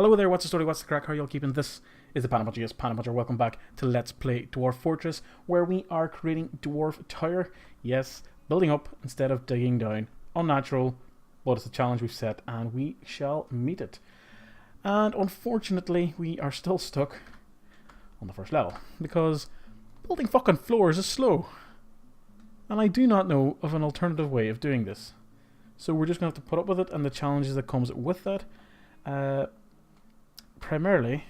Hello there, what's the story, what's the crack, how are you all keeping? This is the ThePandaPuncher, yes, ThePandaPuncher. Welcome back to Let's Play Dwarf Fortress, where we are creating Dwarf Tower. Yes, building up instead of digging down. Unnatural, but it's a challenge we've set, and we shall meet it. And unfortunately, we are still stuck on the first level, because building fucking floors is slow. And I do not know of an alternative way of doing this. So we're just going to have to put up with it, and the challenges that comes with that. Primarily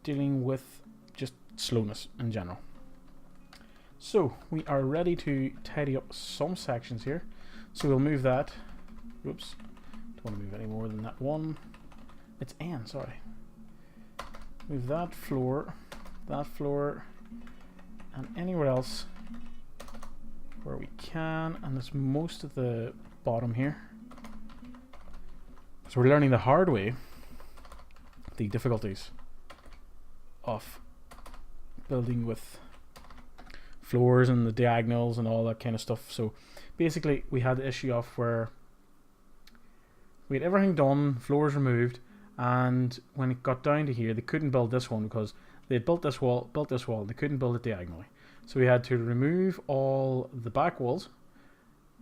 dealing with just slowness in general. So we are ready to tidy up some sections here. So we'll move that. Oops, don't want to move any more than that one. It's N, sorry. Move that floor, and anywhere else where we can, and there's most of the bottom here. So we're learning the hard way the difficulties of building with floors and the diagonals and all that kind of stuff. So basically we had the issue of where we had everything done, floors removed, and when it got down to here they couldn't build this one because they had built this wall, they couldn't build it diagonally. So we had to remove all the back walls,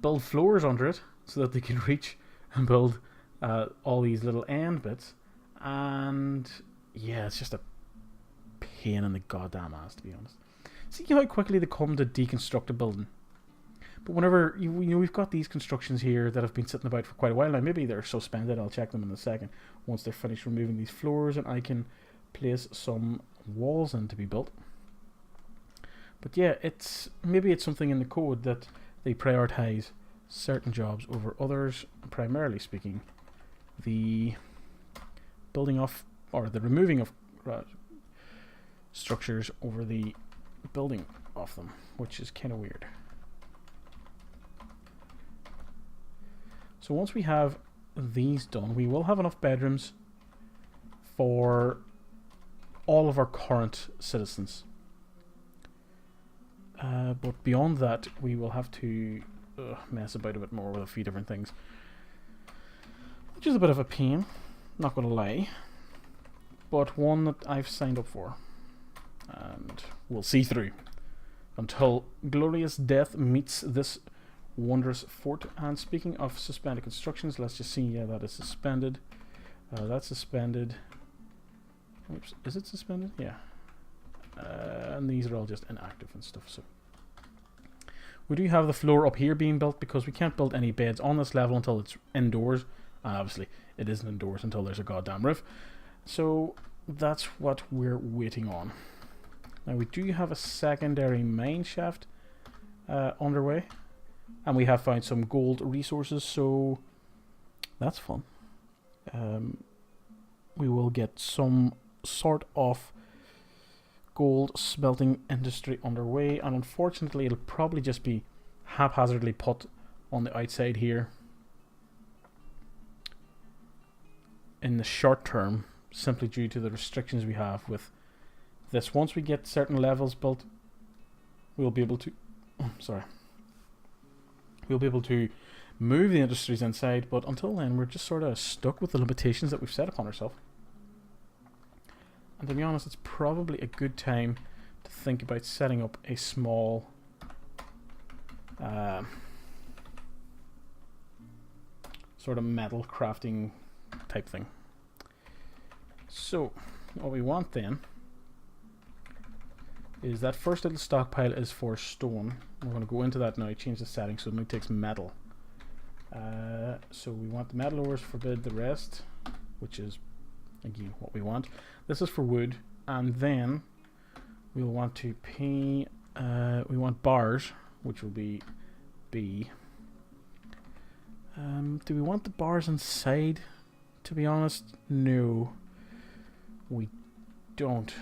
build floors under it so that they could reach and build all these little end bits, and yeah, it's just a pain in the goddamn ass, to be honest. See how quickly they come to deconstruct a building. But whenever you know we've got these constructions here that have been sitting about for quite a while now. Maybe they're suspended. I'll check them in a second once they're finished removing these floors, and I can place some walls in to be built. But yeah, maybe it's something in the code that they prioritize certain jobs over others. Primarily speaking, the building of, or the removing of structures over the building of them, which is kind of weird. So once we have these done, we will have enough bedrooms for all of our current citizens. But beyond that, we will have to mess about a bit more with a few different things, which is a bit of a pain, not gonna lie, but one that I've signed up for, and we'll see through until glorious death meets this wondrous fort. And speaking of suspended constructions, let's just see. Yeah, that is suspended. That's suspended. Oops, is it suspended? Yeah. And these are all just inactive and stuff. So we do have the floor up here being built because we can't build any beds on this level until it's indoors, and obviously it isn't indoors until there's a goddamn roof. So that's what we're waiting on. Now we do have a secondary mine shaft underway, and we have found some gold resources, so that's fun. We will get some sort of gold smelting industry underway, and unfortunately it'll probably just be haphazardly put on the outside here in the short term, simply due to the restrictions we have with this. Once we get certain levels built, we'll be able to we'll be able to move the industries inside, but until then we're just sort of stuck with the limitations that we've set upon ourselves. And to be honest, it's probably a good time to think about setting up a small sort of metal crafting type thing. So what we want then is that first little stockpile is for stone. We're going to go into that now, change the settings so it only takes metal. So we want the metal ores, forbid the rest, which is again what we want. This is for wood, and then we'll want to pay, we want bars, which will be B. Do we want the bars inside? To be honest, no, we don't.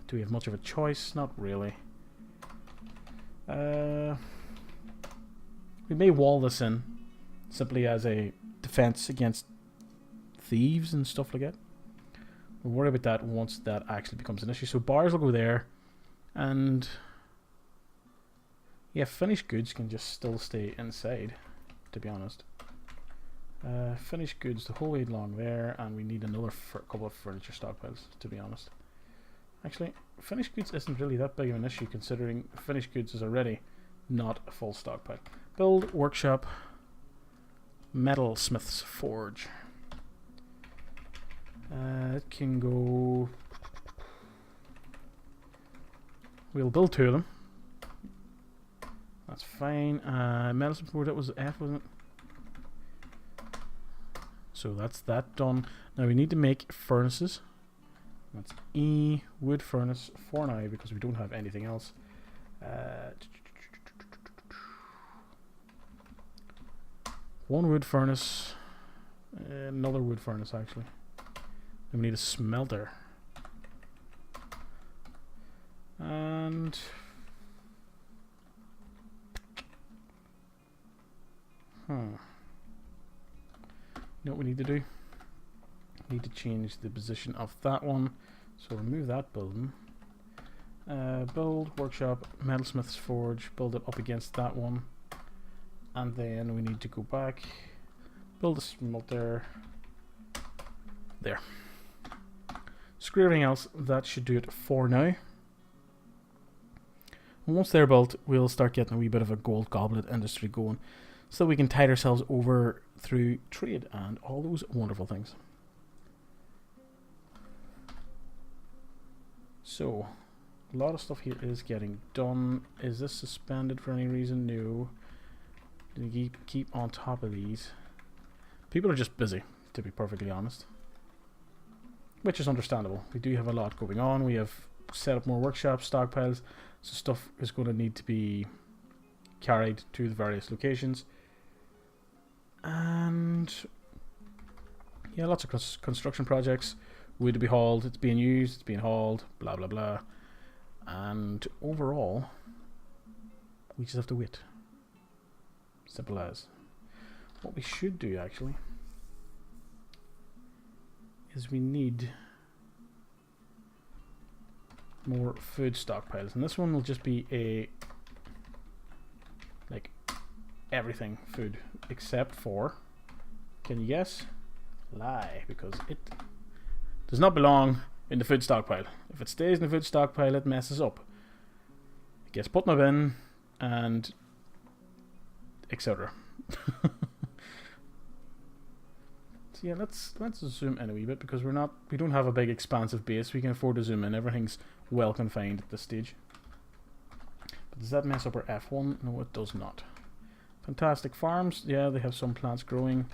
Do we have much of a choice? Not really. We may wall this in simply as a defense against thieves and stuff like that. We'll worry about that once that actually becomes an issue. So bars will go there, and yeah, finished goods can just still stay inside, to be honest. Finished goods the whole way along there, and we need another couple of furniture stockpiles, to be honest. Actually, finished goods isn't really that big of an issue, considering finished goods is already not a full stockpile. Build, workshop, metalsmith's forge. It can go... We'll build 2 of them. That's fine. Metalsmith's forge, that was F, wasn't it? So that's that done. Now we need to make furnaces. That's E, wood furnace for now because we don't have anything else. One wood furnace, another wood furnace actually. Then we need a smelter. And you know what we need to do? We need to change the position of that one. So remove that building. Build, workshop, metalsmith's forge, build it up against that one. And then we need to go back, build a smelter. There. Screw everything else, that should do it for now. And once they're built, we'll start getting a wee bit of a gold goblet industry going, so we can tide ourselves over through trade and all those wonderful things. So, a lot of stuff here is getting done. Is this suspended for any reason? No. Keep on top of these. People are just busy, to be perfectly honest. Which is understandable. We do have a lot going on. We have set up more workshops, stockpiles, so stuff is going to need to be carried to the various locations. And yeah, lots of construction projects. Wood to be hauled, it's being used, it's being hauled, blah blah blah. And overall, we just have to wait. Simple as. What we should do actually is we need more food stockpiles, and this one will just be a like everything food except for, can you guess? Lie, because it does not belong in the food stockpile. If it stays in the food stockpile, it messes up. It gets put in a bin and etc. So yeah, let's zoom in a wee bit because we don't have a big expansive base. We can afford to zoom in. Everything's well confined at this stage. But does that mess up our F1? No, it does not. Fantastic farms. Yeah, they have some plants growing.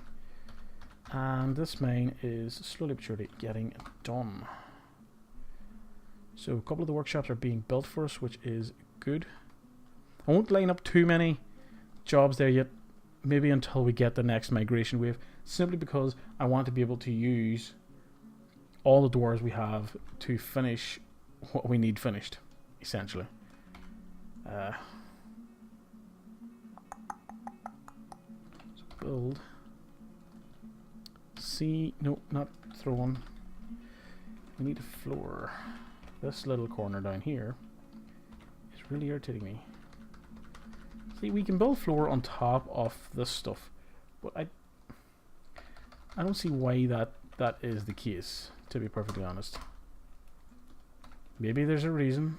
And this mine is slowly but surely getting done. So a couple of the workshops are being built for us, which is good. I won't line up too many jobs there yet, maybe until we get the next migration wave, simply because I want to be able to use all the dwarves we have to finish what we need finished, essentially. So build. C, no, not throw one. We need a floor. This little corner down here is really irritating me. See, we can build floor on top of this stuff, but I don't see why that is the case, to be perfectly honest. Maybe there's a reason,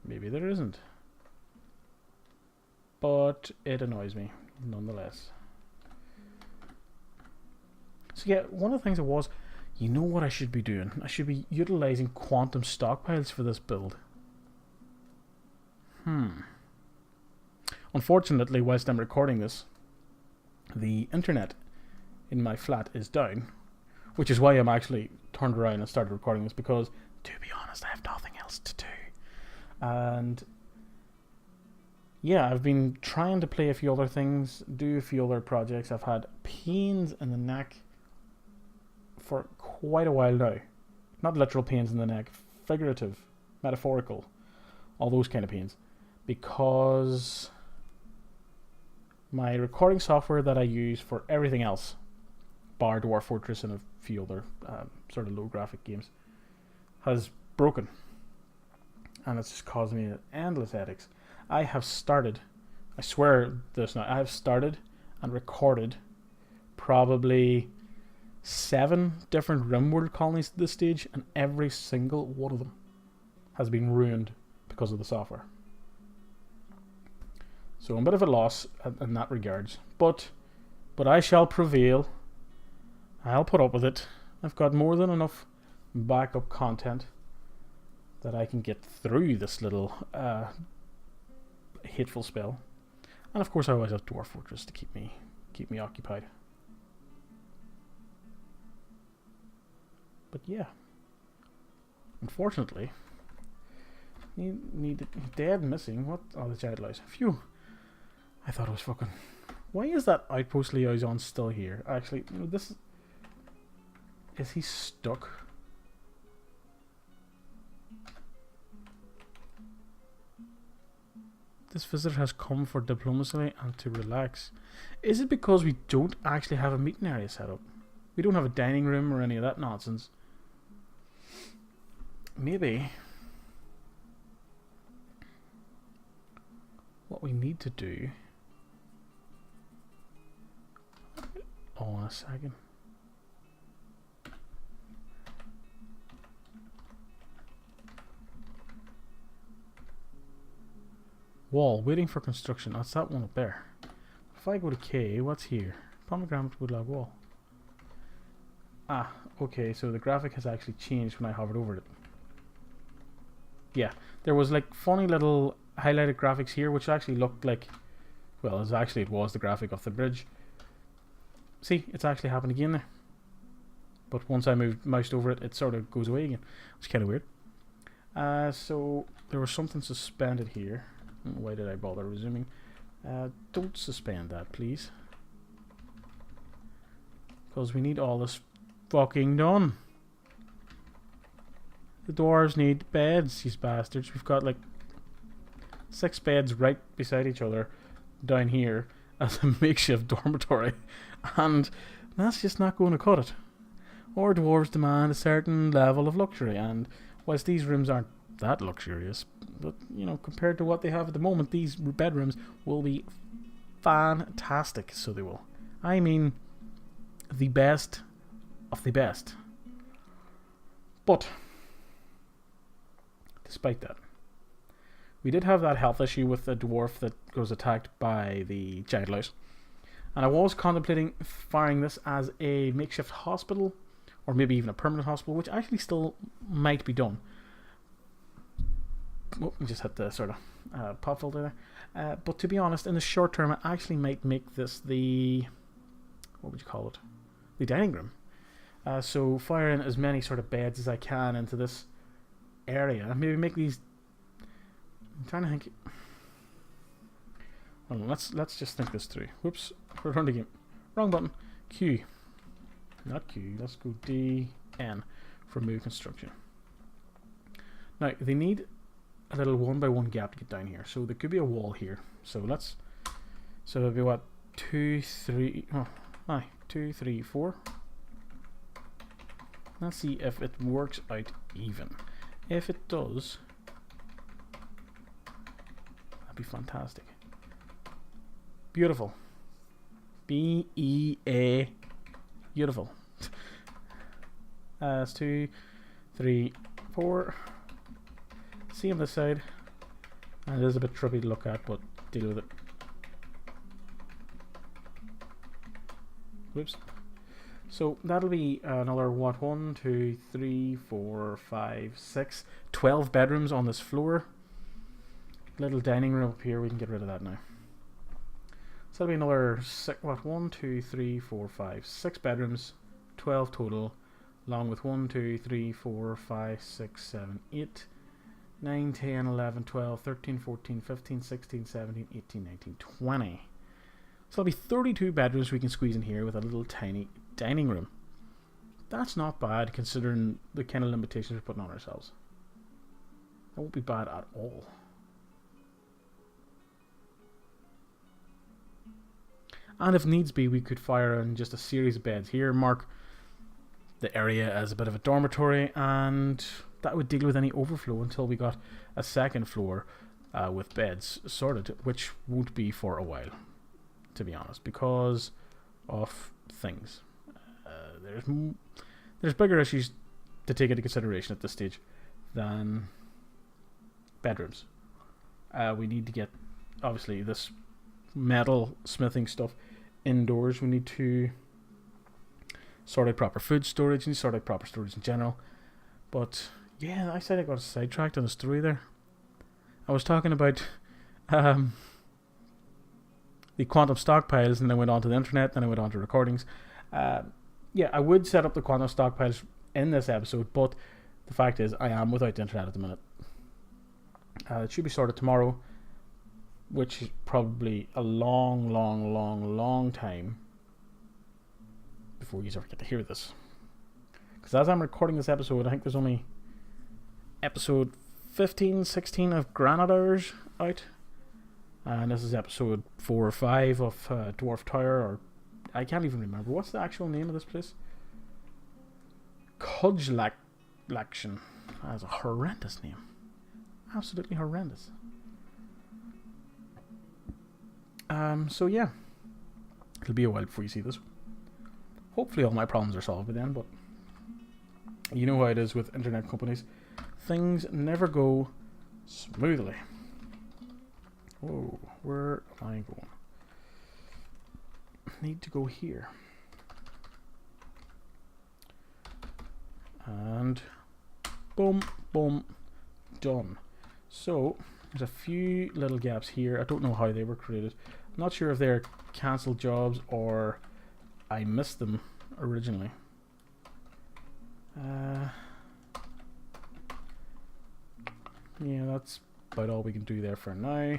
maybe there isn't, but it annoys me nonetheless. So yeah, one of the things was, you know what I should be doing? I should be utilizing quantum stockpiles for this build. Unfortunately, whilst I'm recording this, the internet in my flat is down, which is why I'm actually turned around and started recording this, because, to be honest, I have nothing else to do. And yeah, I've been trying to play a few other things, do a few other projects. I've had pains in the neck for quite a while now. Not literal pains in the neck, figurative, metaphorical, all those kind of pains. Because my recording software that I use for everything else, bar Dwarf Fortress and a few other sort of low graphic games, has broken. And it's just caused me endless headaches. I have started, I swear this now, I have started and recorded probably 7 different RimWorld colonies at this stage, and every single one of them has been ruined because of the software. So I'm a bit of a loss in that regards, but I shall prevail. I'll put up with it. I've got more than enough backup content that I can get through this little hateful spell, and of course I always have Dwarf Fortress to keep me occupied. But yeah, unfortunately, need dead missing. What? Oh, the giant lies. Phew. I thought it was fucking. Why is that outpost liaison still here? Actually, this is he stuck? This visitor has come for diplomacy and to relax. Is it because we don't actually have a meeting area set up? We don't have a dining room or any of that nonsense. Maybe what we need to do. Hold on a second. Wall, waiting for construction. That's that one up there. If I go to K, what's here? Pomegranate woodlog wall. Ah, okay, so the graphic has actually changed when I hovered over it. Yeah, there was like funny little highlighted graphics here, which actually looked like, well, it was the graphic of the bridge. See, it's actually happened again there. But once I moused over it, it sort of goes away again. It's kind of weird. So there was something suspended here. Why did I bother resuming? Don't suspend that, please. Because we need all this fucking done. The dwarves need beds, these bastards. We've got like 6 beds right beside each other down here as a makeshift dormitory. And that's just not going to cut it. Our dwarves demand a certain level of luxury, and whilst these rooms aren't that luxurious, but compared to what they have at the moment, these bedrooms will be fantastic. So they will. I mean, the best of the best. But despite that, we did have that health issue with the dwarf that was attacked by the giant louse, and I was contemplating firing this as a makeshift hospital, or maybe even a permanent hospital, which actually still might be done. Oh, we just had the sort of pop filter there. But to be honest, in the short term, I actually might make this the, what would you call it? The dining room. So fire in as many sort of beds as I can into this area. Maybe make these. I'm trying to think. Hold on, let's just think this through. Whoops, return the game. Wrong button. Q. Not Q. Let's go D N for move construction. Now they need a little 1x1 gap to get down here, so there could be a wall here. So it'll be what, 2, 3. Oh, aye, 2, 3, 4. Let's see if it works out even. If it does, that'd be fantastic. Beautiful. B-E-A. Beautiful. That's 2, 3, 4. See on this side. And it is a bit trippy to look at, but deal with it. Whoops. So that'll be another, what, 1, 2, 3, 4, 5, 6, 12 bedrooms on this floor. Little dining room up here, we can get rid of that now. So that'll be another 1, 2, 3, 4, 5, 6 bedrooms, 12 total, along with 1, 2, 3, 4, 5, 6, 7, 8, 9, 10, 11, 12, 13, 14, 15, 16, 17, 18, 19, 20. So there'll be 32 bedrooms we can squeeze in here with a little tiny dining room. That's not bad considering the kind of limitations we're putting on ourselves. That won't be bad at all. And if needs be, we could fire in just a series of beds here, mark the area as a bit of a dormitory, and that would deal with any overflow until we got a second floor with beds sorted, which won't be for a while, to be honest, because of things. There's bigger issues to take into consideration at this stage than bedrooms. We need to get, obviously, this metal smithing stuff indoors. We need to sort out proper food storage and sort out proper storage in general. But yeah, I said I got sidetracked on the story there. I was talking about the quantum stockpiles, and then went on to the internet, then I went on to recordings. Yeah, I would set up the quantum stockpiles in this episode, but the fact is I am without the internet at the minute. It should be sorted tomorrow, which is probably a long time before you ever get to hear this. Because as I'm recording this episode, I think there's only episode 15, 16 of Granite Hours out. And this is episode 4 or 5 of Dwarf Tower, or I can't even remember. What's the actual name of this place? Kujlaction. That's a horrendous name. Absolutely horrendous. So yeah. It'll be a while before you see this. Hopefully all my problems are solved by then, but you know how it is with internet companies. Things never go smoothly. Whoa, where am I going? I need to go here. And boom, boom, done. So there's a few little gaps here. I don't know how they were created. I'm not sure if they're cancelled jobs or I missed them originally. Yeah, that's about all we can do there for now.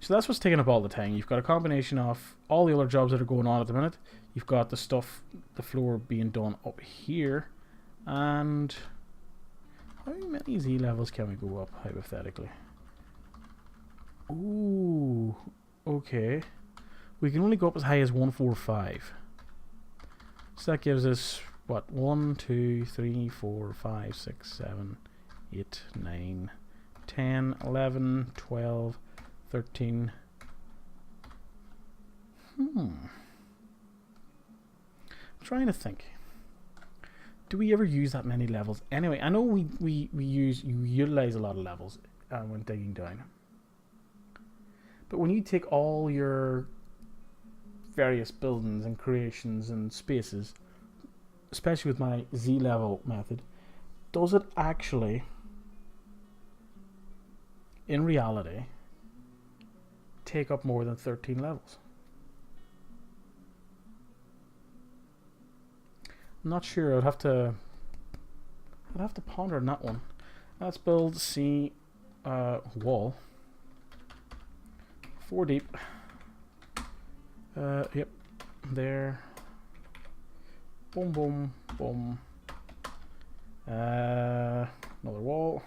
So that's what's taking up all the time. You've got a combination of all the other jobs that are going on at the minute. You've got the stuff, the floor being done up here. And how many Z levels can we go up, hypothetically? Ooh, okay. We can only go up as high as 145. So that gives us, what, 1, 2, 3, 4, 5, 6, 7, 8, 9, 10, 11, 12, 13. I'm trying to think. Do we ever use that many levels? Anyway, I know we utilize a lot of levels when digging down. But when you take all your various buildings and creations and spaces, especially with my Z level method, does it actually, in reality, take up more than 13 levels? I'm not sure. I'd have to ponder on that one. Let's build C wall. 4 deep. Yep. There. Boom, boom, boom. Another wall.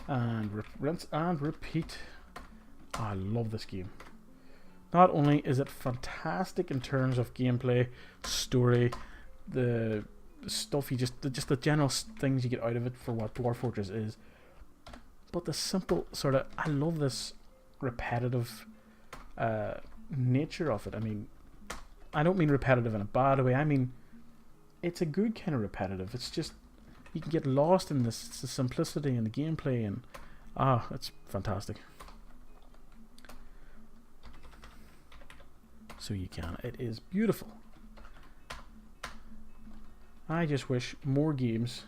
And rinse and repeat. Oh, I love this game. Not only is it fantastic in terms of gameplay, story, the stuff you just the general things you get out of it for what Dwarf Fortress is, but the simple sort of, I love this repetitive nature of it. I mean, I don't mean repetitive in a bad way. I mean, it's a good kind of repetitive. It's just, you can get lost in this, the simplicity and the gameplay, and it's fantastic. So you can. It is beautiful. I just wish more games.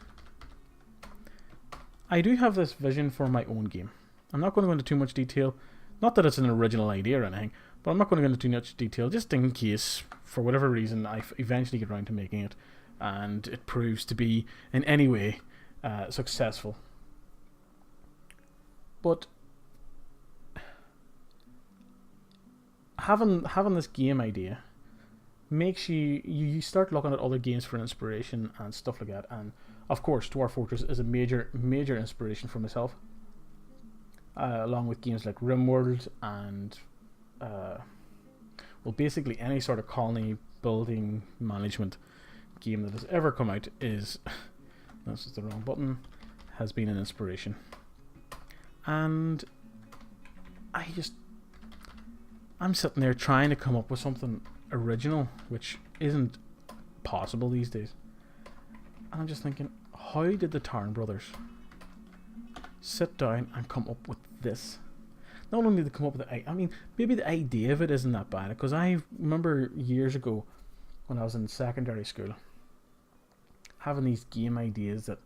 I do have this vision for my own game. I'm not going to go into too much detail. Not that it's an original idea or anything, but I'm not going to go into too much detail, just in case, for whatever reason, I eventually get around to making it, and it proves to be, in any way, successful. But having this game idea makes you start looking at other games for inspiration and stuff like that. And of course, Dwarf Fortress is a major inspiration for myself, along with games like RimWorld and well, basically any sort of colony building management game that has ever come out is this is the wrong button, has been an inspiration. And I'm sitting there trying to come up with something original, which isn't possible these days. And I'm just thinking, how did the Tarn brothers sit down and come up with this? Not only did they come up with I mean, maybe the idea of it isn't that bad, because I remember years ago when I was in secondary school having these game ideas that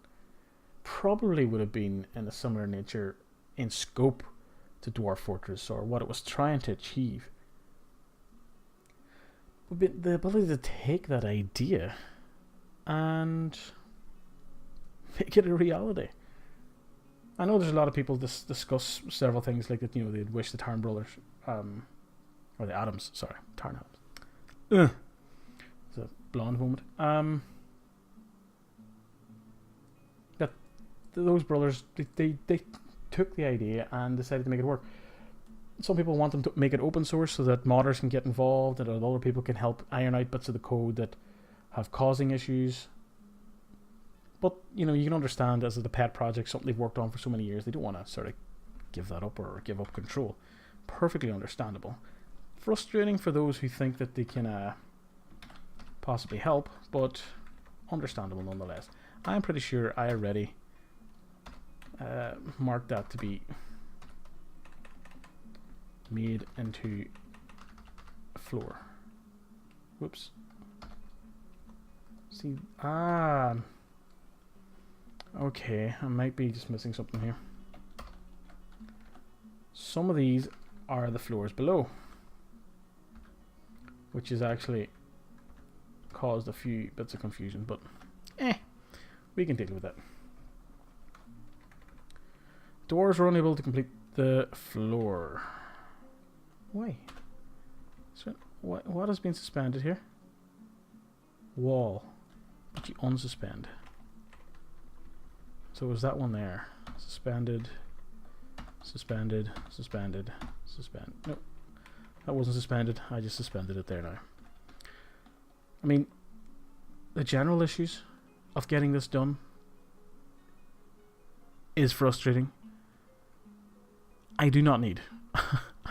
probably would have been in a similar nature in scope to Dwarf Fortress or what it was trying to achieve. But the ability to take that idea and make it a reality. I know there's a lot of people discuss several things like that. You know, they'd wish the Tarn brothers, or the Adams, sorry, Tarn Adams. It's a blonde moment. That those brothers, they took the idea and decided to make it work. Some people want them to make it open source so that modders can get involved and other people can help iron out bits of the code that have causing issues. But, you know, you can understand as a pet project, something they've worked on for so many years, they don't want to sort of give that up or give up control. Perfectly understandable. Frustrating for those who think that they can possibly help, but understandable nonetheless. I'm pretty sure I already marked that to be made into a floor. Whoops. See, okay, I might be just missing something here. Some of these are the floors below, which has actually caused a few bits of confusion, but we can deal with that. Dwarves were unable to complete the floor. Why? So, what has been suspended here? Wall. But you unsuspend. So was that one there? Suspended, suspended, suspended, suspend. Nope. That wasn't suspended. I just suspended it there now. I mean, the general issues of getting this done is frustrating. I do not need,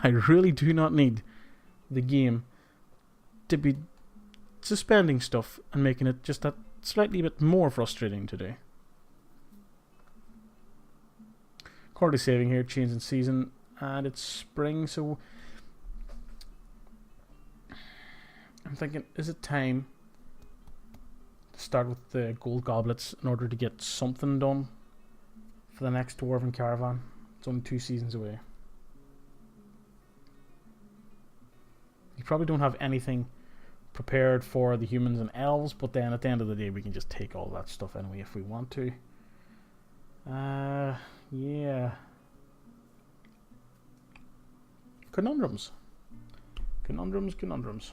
I really do not need the game to be suspending stuff and making it just that slightly bit more frustrating today. Currently saving here, change in season, and it's spring, so I'm thinking, is it time to start with the gold goblets in order to get something done for the next Dwarven caravan? It's only 2 seasons away. You probably don't have anything prepared for the humans and elves, but then at the end of the day we can just take all that stuff anyway if we want to. Yeah. Conundrums. Conundrums.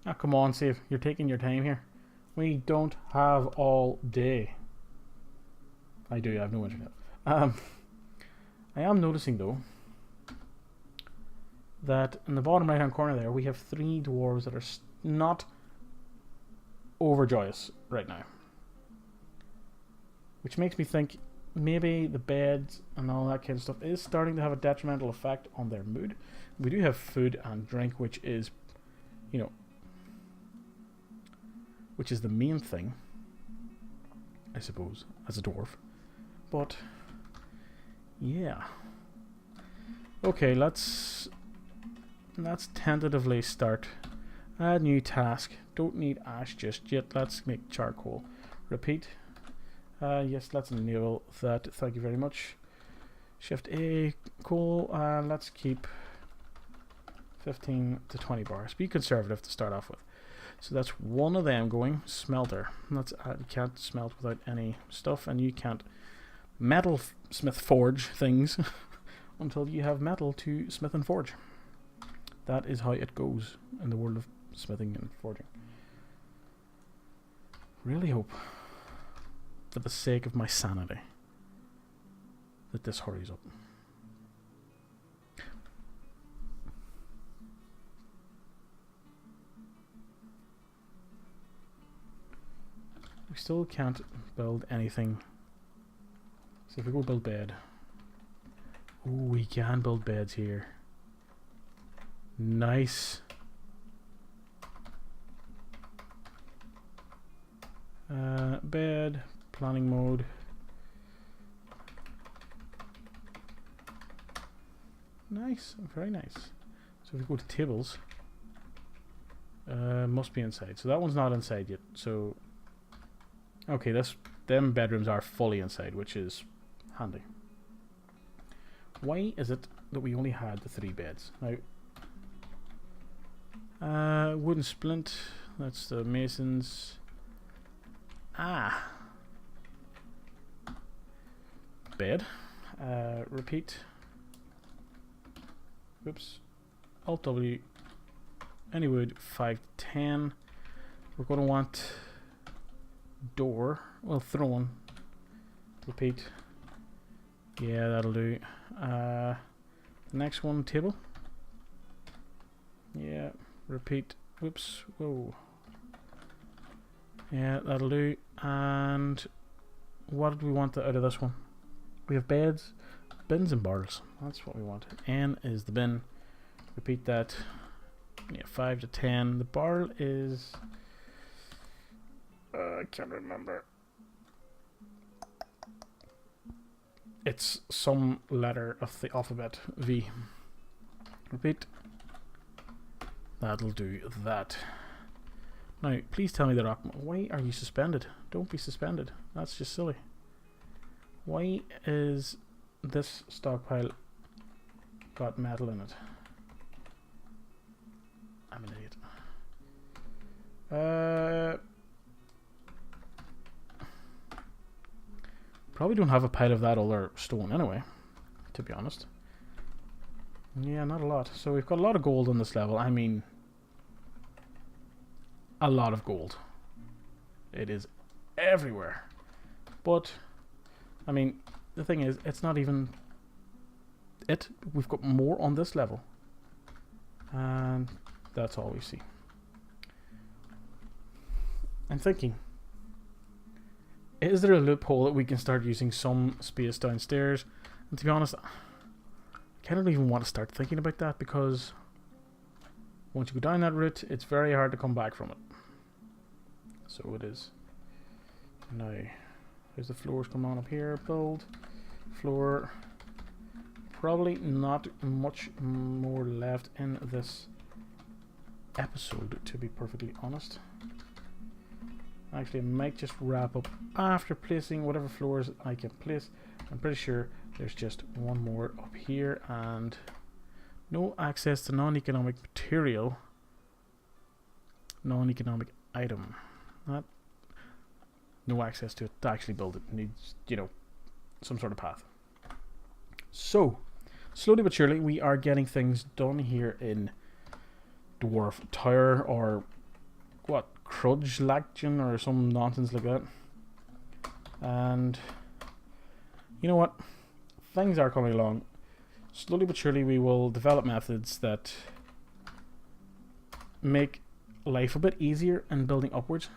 Ah, come on, Save. You're taking your time here. We don't have all day. I do, I have no internet. I am noticing, though, that in the bottom right hand corner there we have 3 dwarves that are not overjoyous right now. Which makes me think maybe the beds and all that kind of stuff is starting to have a detrimental effect on their mood. We do have food and drink, which is, you know, which is the main thing, I suppose, as a dwarf. But yeah. Okay, let's tentatively start. Add new task. Don't need ash just yet. Let's make charcoal. Repeat. Yes, let's enable that. Thank you very much. Shift A. Cool. Let's keep 15 to 20 bars. Be conservative to start off with. So that's one of them going. Smelter. That's you can't smelt without any stuff, and you can't metal smith forge things until you have metal to smith and forge. That is how it goes in the world of smithing and forging. Really hope, for the sake of my sanity, that this hurries up. We still can't build anything. So if we go build bed. Ooh, we can build beds here. Nice. Bed, planning mode. Nice, very nice. So if we go to tables, must be inside. So that one's not inside yet. So okay, them bedrooms are fully inside, which is handy. Why is it that we only had the 3 beds? Now, wooden splint. That's the masons. Bed. Repeat. Whoops. Alt W. Any wood. 5 to 10. We're going to want door. Well, throne. Repeat. Yeah, that'll do. The next one, table. Yeah. Repeat. Whoops. Whoa. Yeah, that'll do. And what did we want out of this one? We have beds, bins, and barrels. That's what we want. N is the bin. Repeat that. Yeah, 5 to 10. The barrel is... I can't remember. It's some letter of the alphabet. V. Repeat. That'll do that. Now, please tell me the rock... Why are you suspended? Don't be suspended. That's just silly. Why is this stockpile got metal in it? I'm an idiot. Probably don't have a pile of that other stone anyway, to be honest. Yeah, not a lot. So we've got a lot of gold on this level. I mean, a lot of gold. It is everywhere. But, I mean, the thing is, it's not even it. We've got more on this level. And that's all we see. I'm thinking, is there a loophole that we can start using some space downstairs? And to be honest, I kind of don't even want to start thinking about that, because once you go down that route, it's very hard to come back from it. So it is. Now, there's the floors coming on up here. Build. Floor. Probably not much more left in this episode, to be perfectly honest. Actually, I might just wrap up after placing whatever floors I can place. I'm pretty sure there's just one more up here, and no access to non-economic material. Non-economic item. Not no access to it to actually build it. Needs, you know, some sort of path. So, slowly but surely, we are getting things done here in Dwarf Tower, or what, Crudge-Laction, or some nonsense like that. And you know what? Things are coming along. Slowly but surely, we will develop methods that make life a bit easier in building upwards.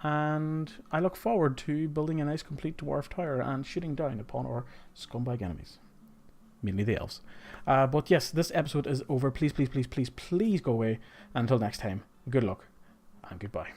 And I look forward to building a nice complete dwarf tower and shooting down upon our scumbag enemies. Mainly the elves. But yes, this episode is over. Please, please, please, please, please go away. Until next time, good luck and goodbye.